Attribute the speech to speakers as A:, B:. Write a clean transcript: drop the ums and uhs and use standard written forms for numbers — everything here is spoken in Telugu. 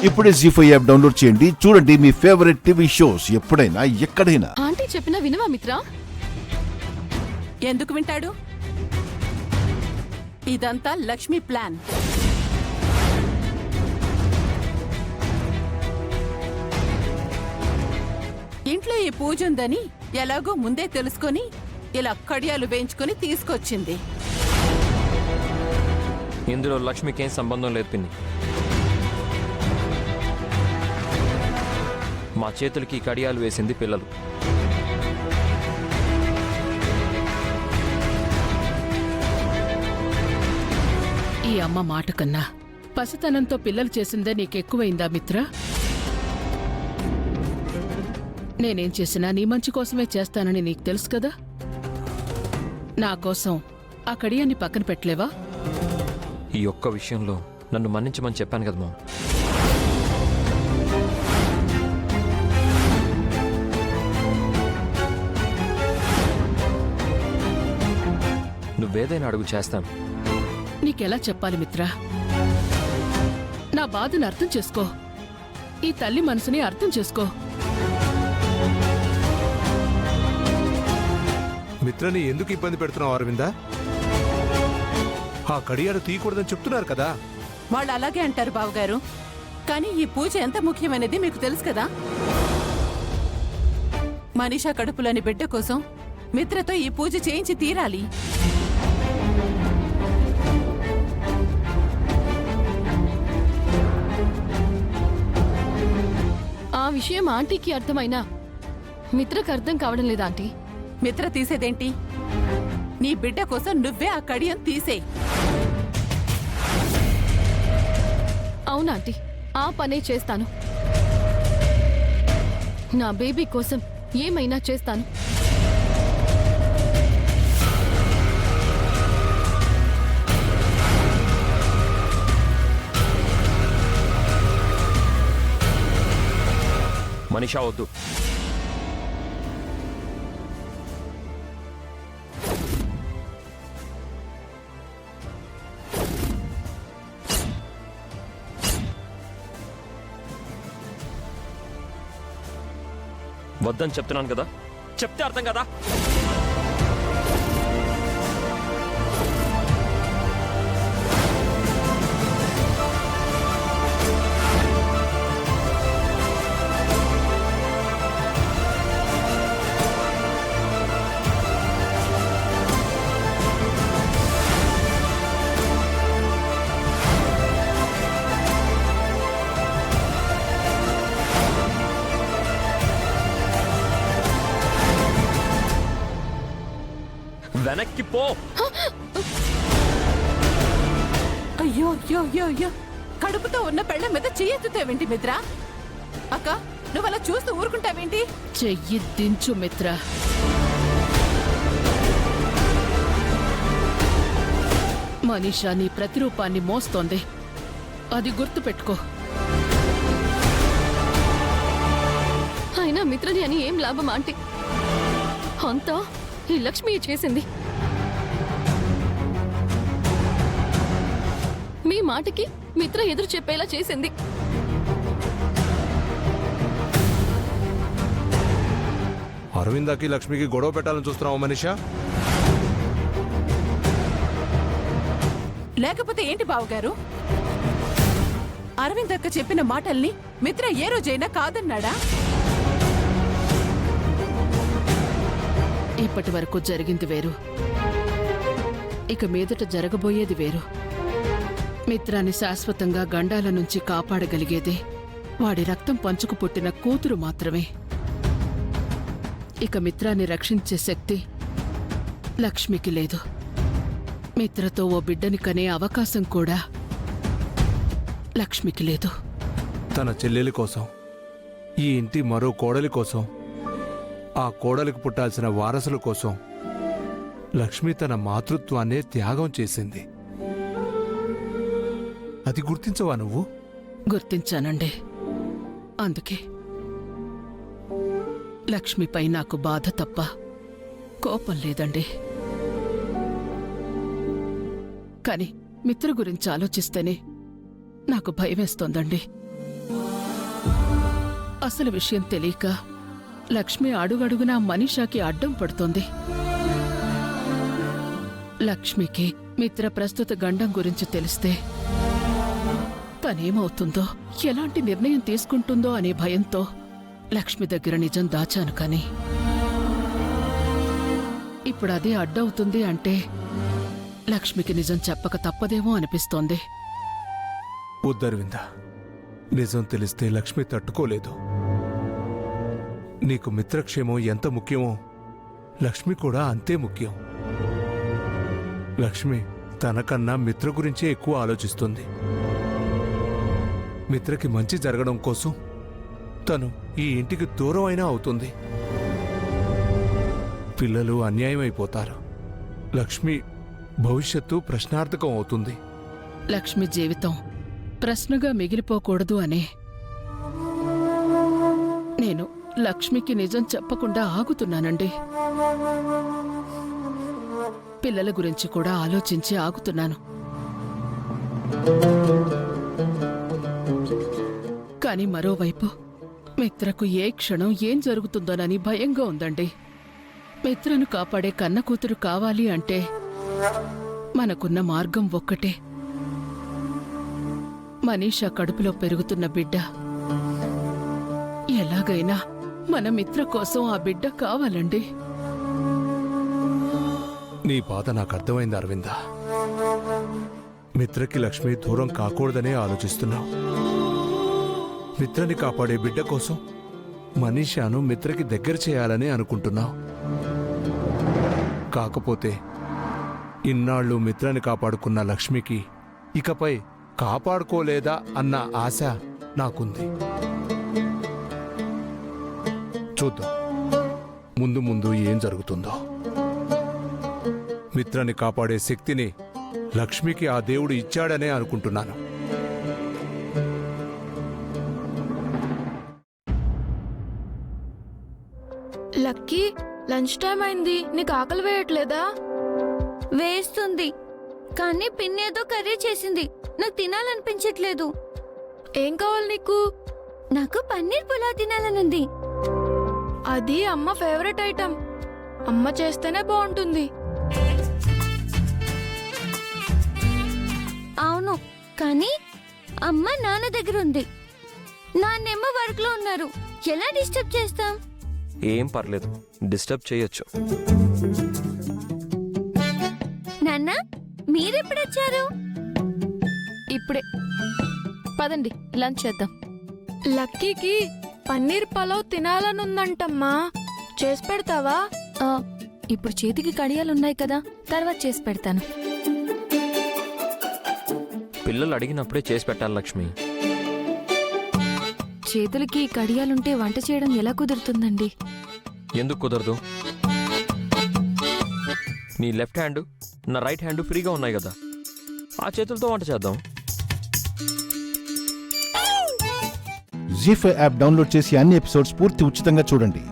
A: ఇప్పుడే జీ5 యాప్ డౌన్లోడ్ చేయండి. చూడండి మీ ఫేవరెట్ టీవీ షోస్ ఎప్పుడైనా ఎక్కడైనా.
B: ఆంటీ చెప్పినా వినవా మిత్రా?
C: ఎందుకు వింటాడు? ఇదంతా లక్ష్మి ప్లాన్. ఇంట్లో ఈ పూజ ఉందని ఎలాగో ముందే తెలుసుకొని ఇలా కడియాలు వేయించుకొని తీసుకొచ్చింది.
D: ఇందులో లక్ష్మికేం సంబంధం లేదు పిన్ని. మా చేతులకి కడియాలు వేసింది పిల్లలు.
E: ఈ అమ్మ మాట కన్నా పసితనంతో పిల్లలు చేసిందే నీకెక్కువైందా మిత్ర? నేనేం చేసినా నీ మంచి కోసమే చేస్తానని నీకు తెలుసు కదా. నా కోసం ఆ కడియాన్ని పక్కన పెట్టలేవా?
D: ఈ ఒక్క విషయంలో నన్ను మన్నించమని చెప్పాను కదా మా. నువ్వేదైనా అడుగు చేస్తాను.
E: నీకెలా చెప్పాలి మిత్రా? నా బాధను అర్థం చేసుకో. ఈ తల్లి మనసుని అర్థం చేసుకో.
F: మిత్రని ఎందుకు ఇబ్బంది పెడుతున్నావు అరవిందా? ఆ కడియాలు తీయకూడదని చెప్తున్నారు కదా.
C: వాళ్ళు అలాగే అంటారు బావగారు, కానీ ఈ పూజ ఎంత ముఖ్యమైనది మీకు తెలుసు కదా. మనీషా కడుపులోని బిడ్డ కోసం మిత్రతో ఈ పూజ చేయించి తీరాలి.
B: ఆ విషయం ఆంటీకి అర్థమైనా మిత్రకు అర్థం కావడం లేదా ఆంటీ?
C: మిత్ర తీసేదేంటి? నీ బిడ్డ కోసం నువ్వే ఆ కడియం తీసేయ్.
B: అవునా ఆంటీ, ఆ పనే చేస్తాను. నా బేబీ కోసం ఏమైనా చేస్తాను.
D: మనీషా వద్దు. వద్దని చెప్తున్నాను కదా, చెప్తే అర్థం కదా. వెనక్కి పో.
C: అయ్యో అయ్యో అయ్యో అయ్యో, కడుపుతో ఉన్న పెళ్ళ మీద చెయ్యెత్తుతావేంటి మిత్ర? అక్క, నువ్వు అలా చూస్తూ ఊరుకుంటావేంటి?
E: చెయ్యి దించు మిత్ర. మనీషా నీ ప్రతిరూపాన్ని మోస్తోంది, అది గుర్తుపెట్టుకో.
B: అయినా మిత్రని అని ఏం లాభం ఆంటీ? అంతా ఈ లక్ష్మి చేసింది. మీ మాటకి మిత్ర ఎదురు చెప్పేలా చేసింది.
F: అరవిందాకి లక్ష్మికి గొడవ పెట్టాలని చూస్తున్నావు మనీషా?
C: లేకపోతే ఏంటి బావగారు? అరవింద్ అక్క చెప్పిన మాటల్ని మిత్ర ఏ రోజైనా కాదన్నాడా?
E: ఇప్పటి వరకు జరిగింది వేరు, ఇక మీదట జరగబోయేది వేరు. మిత్రాన్ని శాశ్వతంగా గండాల నుంచి కాపాడగలిగేదే వాడి రక్తం పంచుకు పుట్టిన కూతురు మాత్రమే. ఇక మిత్రాన్ని రక్షించే శక్తి లక్ష్మికి లేదు. మిత్రతో ఓ బిడ్డని కనే అవకాశం కూడా లక్ష్మికి లేదు.
F: తన చెల్లెలి కోసం, ఈ ఇంటి మరో కోడలి కోసం, ఆ కోడలికి పుట్టాల్సిన వారసుల కోసం లక్ష్మి తన మాతృత్వాన్నే త్యాగం చేసింది. అది గుర్తించవా నువ్వు?
E: గుర్తించానండి. అందుకే లక్ష్మిపై నాకు బాధ తప్ప కోపం లేదండి. కాని మిత్ర గురించి ఆలోచిస్తేనే నాకు భయమేస్తోందండి. అసలు విషయం తెలియక లక్ష్మి అడుగడుగునా మనీషాకి అడ్డం పడుతోంది. లక్ష్మికి మిత్ర ప్రస్తుత గండం గురించి తెలిస్తే తనేమవుతుందో, ఎలాంటి నిర్ణయం తీసుకుంటుందో అనే భయంతో లక్ష్మి దగ్గర నిజం దాచాను. కాని ఇప్పుడు అదే అడ్డవుతుంది అంటే లక్ష్మికి నిజం చెప్పక తప్పదేమో అనిపిస్తోంది.
F: ఉద్దరవింద, నిజం తెలిస్తే లక్ష్మి తట్టుకోలేదు. నీకు మిత్రక్షేమం ఎంత ముఖ్యమో లక్ష్మి కూడా అంతే ముఖ్యం. లక్ష్మి తనకన్నా మిత్ర గురించే ఎక్కువ ఆలోచిస్తుంది. మిత్రకి మంచి జరగడం కోసం తను ఈ ఇంటికి దూరం అయినా అవుతుంది. పిల్లలు అన్యాయమైపోతారు. లక్ష్మి భవిష్యత్తు ప్రశ్నార్థకం అవుతుంది.
E: లక్ష్మి జీవితం ప్రశ్నగా మిగిలిపోకూడదు అనే నేను లక్ష్మికి నిజం చెప్పకుండా ఆగుతున్నానండి. పిల్లల గురించి కూడా ఆలోచించి ఆగుతున్నాను. కాని మరోవైపు మిత్రకు ఏ క్షణం ఏం జరుగుతుందోనని భయంగా ఉందండి. మిత్రను కాపాడే కన్న కూతురు కావాలి అంటే మనకున్న మార్గం ఒక్కటే. మనీషా కడుపులో పెరుగుతున్న బిడ్డ. ఎలాగైనా మన మిత్ర కోసం ఆ బిడ్డ కావాలండి.
F: నీ బాధ నాకు అర్థమైంది అరవింద. మిత్రకి లక్ష్మి దూరం కాకూడదనే ఆలోచిస్తున్నావు. మిత్రని కాపాడే బిడ్డ కోసం మనీషాను మిత్రకి దగ్గర చేయాలని అనుకుంటున్నావు. కాకపోతే ఇన్నాళ్ళు మిత్రని కాపాడుకున్న లక్ష్మికి ఇకపై కాపాడుకోలేదా అన్న ఆశ నాకుంది. చూద్దాం ముందు ముందు ఏం జరుగుతుందో. మిత్రని కాపాడే శక్తిని లక్ష్మికి ఆ దేవుడు ఇచ్చాడనే అనుకుంటున్నాను.
G: లక్కీ, లంచ్ టైం అయింది. నీకు ఆకలి వేయట్లేదా?
H: వేస్తుంది, కానీ పిన్నేదో కర్రీ చేసింది. నాకు తినాలనిపించట్లేదు.
G: ఏం కావాలి నీకు?
H: నాకు పన్నీర్ పులావ్ తినాలనుంది.
G: అది అమ్మ ఫేవరెట్ ఐటెం. అమ్మ చేస్తేనే బాగుంటుంది.
H: అవును, కానీ అమ్మ నాన్న దగ్గర ఉంది. నాన్నేమో వర్క్ లో ఉన్నారు. ఎలా డిస్టర్బ్ చేస్తాం?
D: ఏం పర్లేదు, డిస్టర్బ్ చేయొచ్చు.
H: నాన్న, మీరెప్పుడొచ్చారు?
G: ఇప్పుడే. పదండి లంచ్ చేద్దాం. లక్కీకి పన్నీర్ పలావ్ తినాలనుందంటమ్మా. చేసి పెడతావా?
H: ఇప్పుడు చేతికి కడియాలున్నాయి కదా, తర్వాత చేసి పెడతాను.
D: పిల్లలు అడిగినప్పుడే చేసి పెట్టాలి లక్ష్మి.
H: చేతులకి కడియాలుంటే వంట చేయడం ఎలా కుదురుతుందండి?
D: ఎందుకు కుదరదు? నీ లెఫ్ట్ హ్యాండ్, నా రైట్ హ్యాండ్ ఫ్రీగా ఉన్నాయి కదా, ఆ చేతులతో వంట చేద్దాం.
A: జీ5 యాప్ డౌన్లోడ్ చేసి అన్ని ఎపిసోడ్స్ పూర్తి ఉచితంగా చూడండి.